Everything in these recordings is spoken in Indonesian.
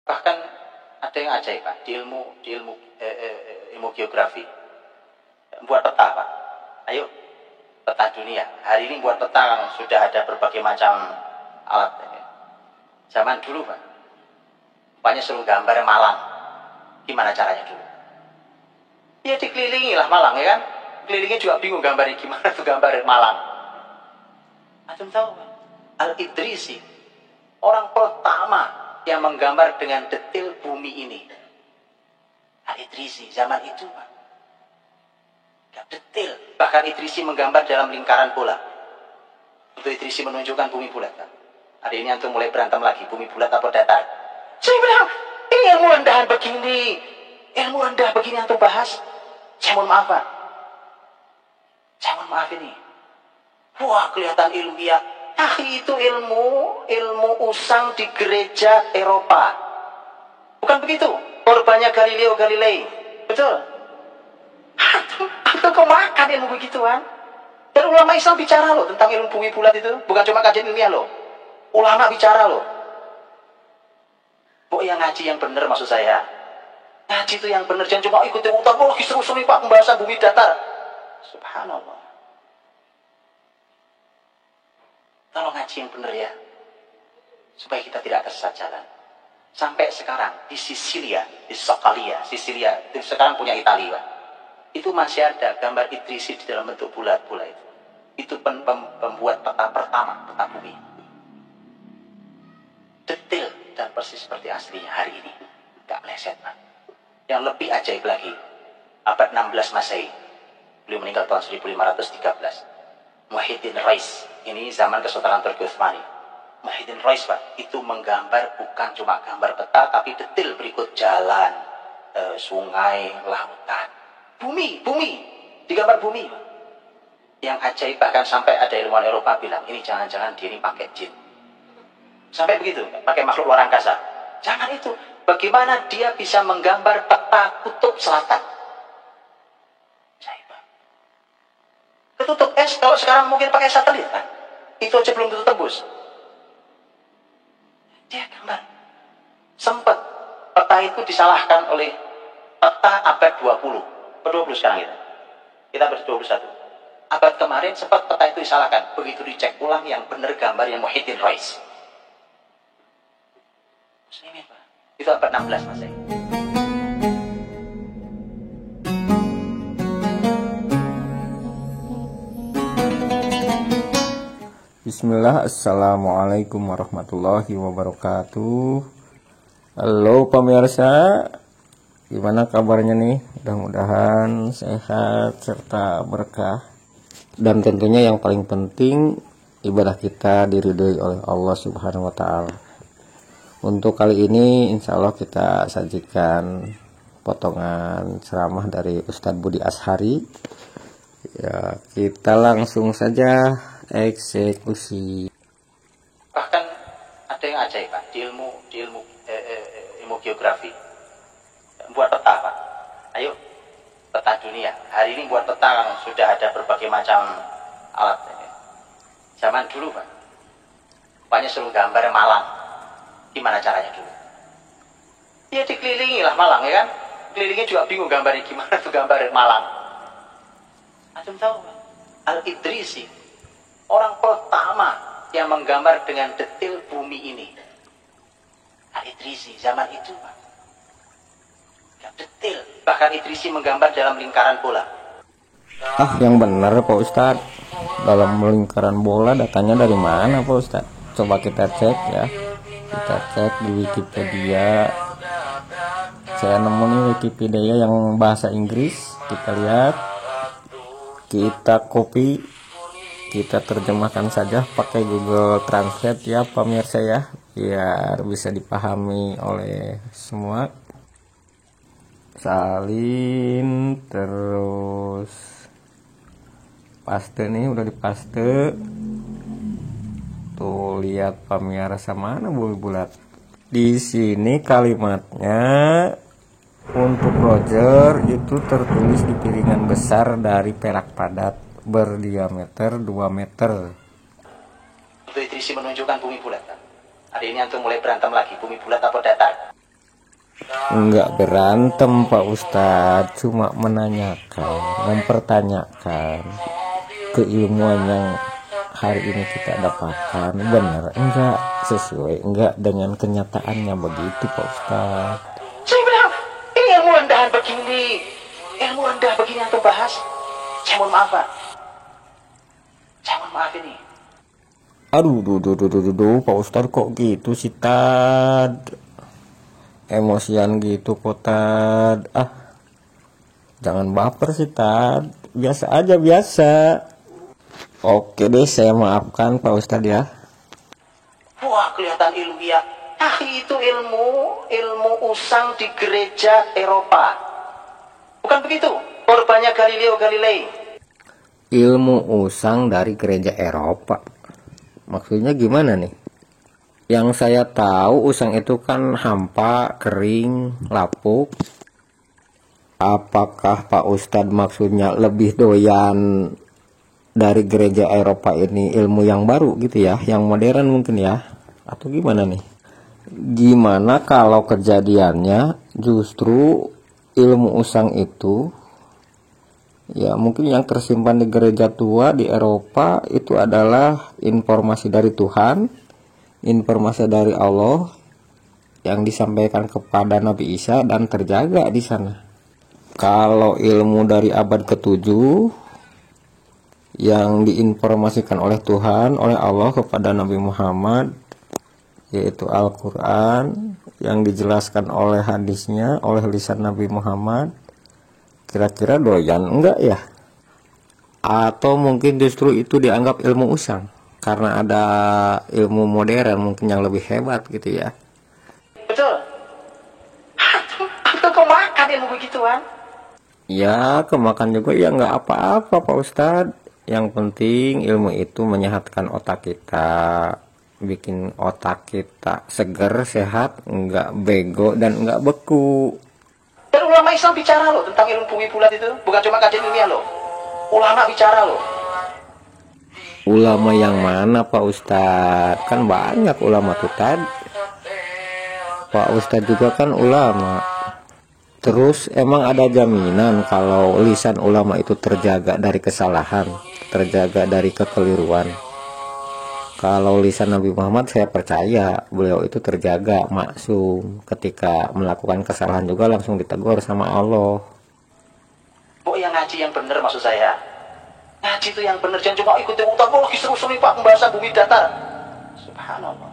Bahkan ada yang ajaib Pak, di ilmu geografi. Buat peta Pak. Ayo, peta dunia. Hari ini buat peta sudah ada berbagai macam alat. Zaman dulu Pak, banyak suruh gambar Malang. Gimana caranya dulu? Ya dikelilingi lah Malang ya kan. Kelilingnya juga bingung gambarnya gimana tuh gambar Malang. Antum tahu Pak? Al-Idrisi, orang pertama yang menggambar dengan detail bumi ini. Al-Idrisi zaman itu Pak, detail. Bahkan Idrisi menggambar dalam lingkaran bola. Untuk Idrisi menunjukkan bumi bulat Pak. Hari ini antum mulai berantem lagi, bumi bulat apa datar. Saya bilang, ini ilmu rendahan begini, ilmu rendah begini antum bahas. Saya mohon maaf Pak, saya mohon maaf ini. Wah kelihatan ilmiah. Itu ilmu usang di gereja Eropa. Bukan begitu? Korbannya Galileo Galilei. Betul? Atau kau makan ilmu begituan? Dan ulama Islam bicara loh tentang ilmu bumi bulat itu. Bukan cuma kajian ilmiah loh. Ulama bicara loh. Yang ngaji yang benar maksud saya. Ngaji itu yang benar. Jangan cuma ikuti utang. Lagi seru-seru Pak pembahasan bumi datar. Subhanallah. Kalau ngaji yang benar ya, supaya kita tidak tersesat jalan. Sampai sekarang di Sisilia, di Sicilia, itu sekarang punya Italia. Itu masih ada gambar Idrisi di dalam bentuk bulat-bulat itu. Itu pembuat peta pertama, peta bumi. Detail dan persis seperti aslinya hari ini. Gak meleset Pak. Yang lebih ajaib lagi, abad 16 Masehi. Beliau meninggal tahun 1513. Muhyiddin Rais, ini zaman Kesultanan Turki Utsmani. Muhyiddin Rais Pak, itu menggambar bukan cuma gambar peta, tapi detail berikut jalan, sungai, lautan, bumi, digambar bumi Pak. Yang ajaib bahkan sampai ada ilmuwan Eropa bilang, ini jangan-jangan dia ini pakai jin. Sampai begitu, pakai makhluk luar angkasa. Jangan itu, bagaimana dia bisa menggambar peta kutub selatan? Ketutup es, kalau sekarang mungkin pakai satelit kan? Itu aja belum tentu tembus. Dia gambar. Sempat peta itu disalahkan oleh peta abad 20. Per 20 sekarang kita ber 21. Abad kemarin sempat peta itu disalahkan. Begitu dicek ulang yang benar gambar yang Muhyiddin Rais. Muslimin Pak. Itu abad 16 Masehi. Bismillah, assalamualaikum warahmatullahi wabarakatuh. Halo pemirsa, gimana kabarnya nih? Mudah-mudahan sehat serta berkah. Dan tentunya yang paling penting, ibadah kita diridhoi oleh Allah Subhanahu wa Ta'ala. Untuk kali ini insya Allah kita sajikan potongan ceramah dari Ustadz Budi Ashari. Ya, kita langsung saja eksekusi. Bahkan ada yang ajaib Pak, di ilmu geografi. Buat peta Pak. Ayo, peta dunia. Hari ini buat peta sudah ada berbagai macam alat. Zaman dulu Pak, banyak suruh gambar Malang. Gimana caranya dulu? Ya dikelilingi lah Malang ya kan. Kelilingnya juga bingung gambarnya gimana tuh gambar Malang. Antum tahu Pak? Al-Idrisi, orang pertama yang menggambar dengan detail bumi ini. Al-Idrisi zaman itu Pak, detail. Bahkan Idrisi menggambar dalam lingkaran bola. Yang benar Pak Ustadz, dalam lingkaran bola datanya dari mana Pak Ustadz? Coba kita cek ya. Kita cek di Wikipedia. Saya nemu nih Wikipedia yang bahasa Inggris. Kita lihat, kita copy, kita terjemahkan saja pakai Google Translate ya pemirsa ya, biar bisa dipahami oleh semua. Salin terus paste nih, udah dipaste. Tuh lihat pemirsa, mana bumi bulat. Di sini kalimatnya untuk Roger itu tertulis di piringan besar dari perak padat berdiameter 2 meter. Untuk Idrisi menunjukkan bumi bulat. Hari ini antum mulai berantem lagi, bumi bulat apa datar. Enggak berantem Pak Ustadz, cuma menanyakan, mempertanyakan keilmuan yang hari ini kita dapatkan benar enggak, sesuai enggak dengan kenyataannya, begitu Pak Ustadz. Saya bilang, ini ilmu rendahan begini, ilmu rendah begini yang bahas. Saya mohon maaf Pak, saya mohon maaf ini. Aduh, Pak Ustadz kok gitu sih Tad? Emosian gitu kok Tad. Jangan baper sih Tad. Biasa aja, biasa. Oke deh, saya maafkan Pak Ustadz ya. Wah, kelihatan ilmiah. Itu ilmu usang di gereja Eropa. Bukan begitu? Korbannya Galileo Galilei. Ilmu usang dari gereja Eropa. Maksudnya gimana nih? Yang saya tahu usang itu kan hampa, kering, lapuk. Apakah Pak Ustadz maksudnya lebih doyan dari gereja Eropa ini ilmu yang baru gitu ya, yang modern mungkin ya? Atau gimana nih? Gimana kalau kejadiannya justru ilmu usang itu ya mungkin yang tersimpan di gereja tua di Eropa itu adalah informasi dari Tuhan, informasi dari Allah yang disampaikan kepada Nabi Isa dan terjaga di sana. Kalau ilmu dari abad ke-7 yang diinformasikan oleh Tuhan, oleh Allah kepada Nabi Muhammad, yaitu Al-Quran, yang dijelaskan oleh hadisnya, oleh lisan Nabi Muhammad, kira-kira doyan enggak ya? Atau mungkin justru itu dianggap ilmu usang karena ada ilmu modern mungkin yang lebih hebat gitu ya? Betul. Atau kemakan ilmu begituan? Ya kemakan juga ya nggak apa-apa Pak Ustadz. Yang penting ilmu itu menyehatkan otak kita, bikin otak kita seger, sehat, nggak bego dan nggak beku. Dan ulama Islam bicara loh tentang ilmu bumi bulat itu, bukan cuma kajian ilmiah loh. Ulama bicara loh. Ulama yang mana Pak Ustadz? Kan banyak ulama tuh tadi. Pak Ustadz juga kan ulama. Terus emang ada jaminan kalau lisan ulama itu terjaga dari kesalahan, terjaga dari kekeliruan? Kalau lisan Nabi Muhammad saya percaya beliau itu terjaga, maksum. Ketika melakukan kesalahan juga langsung ditegur sama Allah. Oh yang ngaji yang benar maksud saya. Ngaji itu yang benar, jangan cuma ikuti utang lagi seru-seru Pak pembahasan bumi datar. Subhanallah.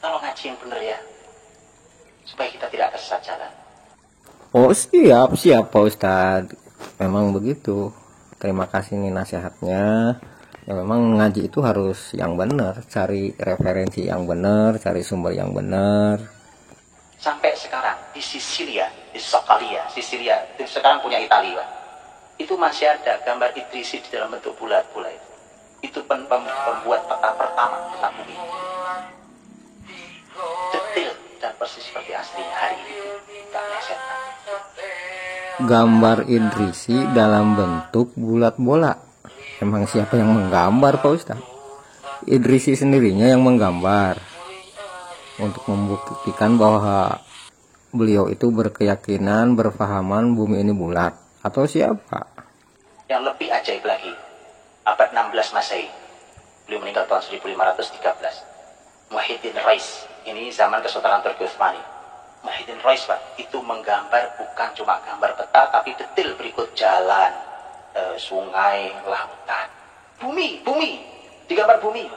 Tolong ngaji yang benar ya, supaya kita tidak tersesat jalan. Oh siap Pak Ustadz. Memang begitu. Terima kasih nih nasihatnya. Ya memang ngaji itu harus yang benar, cari referensi yang benar, cari sumber yang benar. Sampai sekarang di Sisilia, di Sokalia, Sisilia itu sekarang punya Italia. Itu masih ada gambar Idrisi di dalam bentuk bulat-bulat itu. Itu pembuat peta pertama peta bumi. Detail dan persis seperti aslinya hari ini. Gak leset. Gambar Idrisi dalam bentuk bulat bola. Emang siapa yang menggambar Pak Ustadz? Idrisi sendirinya yang menggambar untuk membuktikan bahwa beliau itu berkeyakinan, berfahaman bumi ini bulat, atau siapa? Yang lebih ajaib lagi, abad 16 Masehi, beliau meninggal tahun 1513. Muhyiddin Rais, ini zaman Kesultanan Turki Utsmani. Muhyiddin Rais Pak, itu menggambar bukan cuma gambar peta, tapi detail berikut jalan, sungai, lautan, bumi, digambar bumi.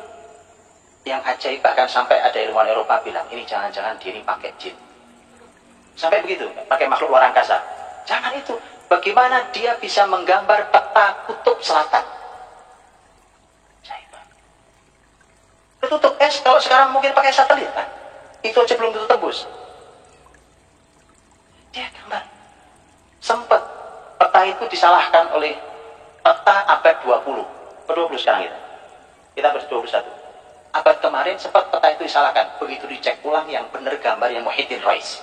Yang ajaib bahkan sampai ada ilmuwan Eropa bilang, ini jangan-jangan diri pakai jin. Sampai begitu, pakai makhluk luar angkasa. Jangan itu, bagaimana dia bisa menggambar peta kutub selatan? Tutup es, kalau sekarang mungkin pakai satelit kan? Itu aja belum tentu tembus. Dia gambar. Sempat peta itu disalahkan oleh peta abad 20. Ke 20 sekarang itu. Kita abad 21. Abad kemarin sempat peta itu disalahkan. Begitu dicek ulang yang benar gambar yang Muhyiddin Rais.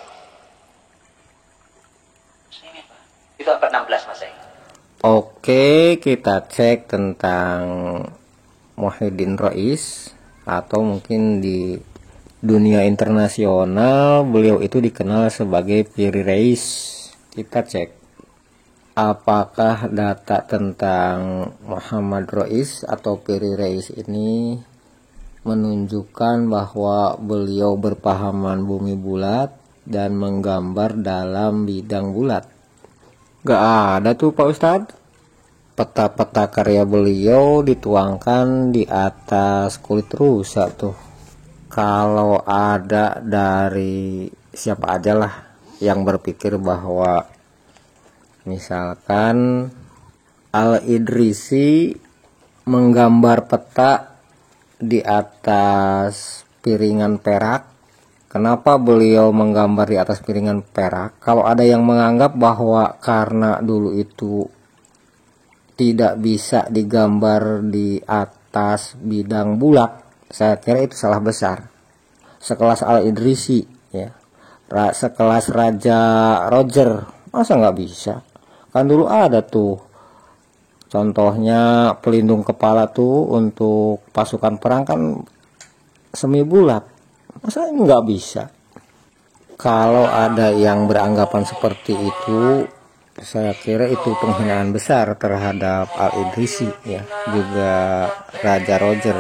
Itu abad 16 Masehi. Oke, kita cek tentang Muhyiddin Rais, atau mungkin dunia internasional beliau itu dikenal sebagai Piri Reis. Kita cek apakah data tentang Muhammad Rais atau Piri Reis ini menunjukkan bahwa beliau berpahaman bumi bulat dan menggambar dalam bidang bulat. Gak ada tuh Pak Ustadz. Peta-peta karya beliau dituangkan di atas kulit rusa tuh. Kalau ada dari siapa aja lah yang berpikir bahwa misalkan Al-Idrisi menggambar peta di atas piringan perak, kenapa beliau menggambar di atas piringan perak? Kalau ada yang menganggap bahwa karena dulu itu tidak bisa digambar di atas bidang bulat, saya kira itu salah besar. Sekelas Al-Idrisi ya, sekelas Raja Roger, masa nggak bisa? Kan dulu ada tuh contohnya pelindung kepala tuh untuk pasukan perang kan semi bulat, masa nggak bisa? Kalau ada yang beranggapan seperti itu, saya kira itu penghinaan besar terhadap Al-Idrisi ya, juga Raja Roger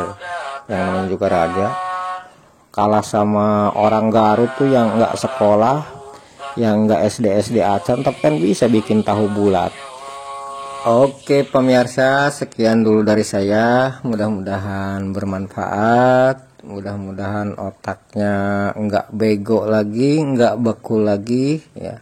yang namanya juga raja, kalah sama orang Garut tuh yang nggak sekolah, yang nggak SD acan tapi kan bisa bikin tahu bulat. Oke pemirsa, sekian dulu dari saya, mudah-mudahan bermanfaat, mudah-mudahan otaknya nggak bego lagi, nggak beku lagi ya,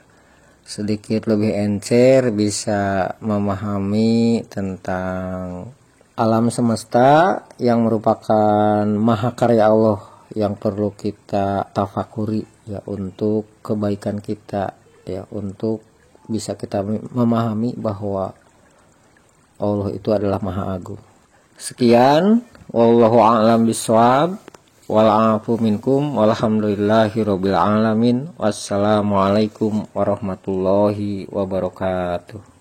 sedikit lebih encer, bisa memahami tentang alam semesta yang merupakan mahakarya Allah yang perlu kita tafakuri ya, untuk kebaikan kita ya, untuk bisa kita memahami bahwa Allah itu adalah maha agung. Sekian, wallahu a'lam bishawab, wal afu minkum, walhamdulillahirabbil alamin. Wassalamualaikum warahmatullahi wabarakatuh.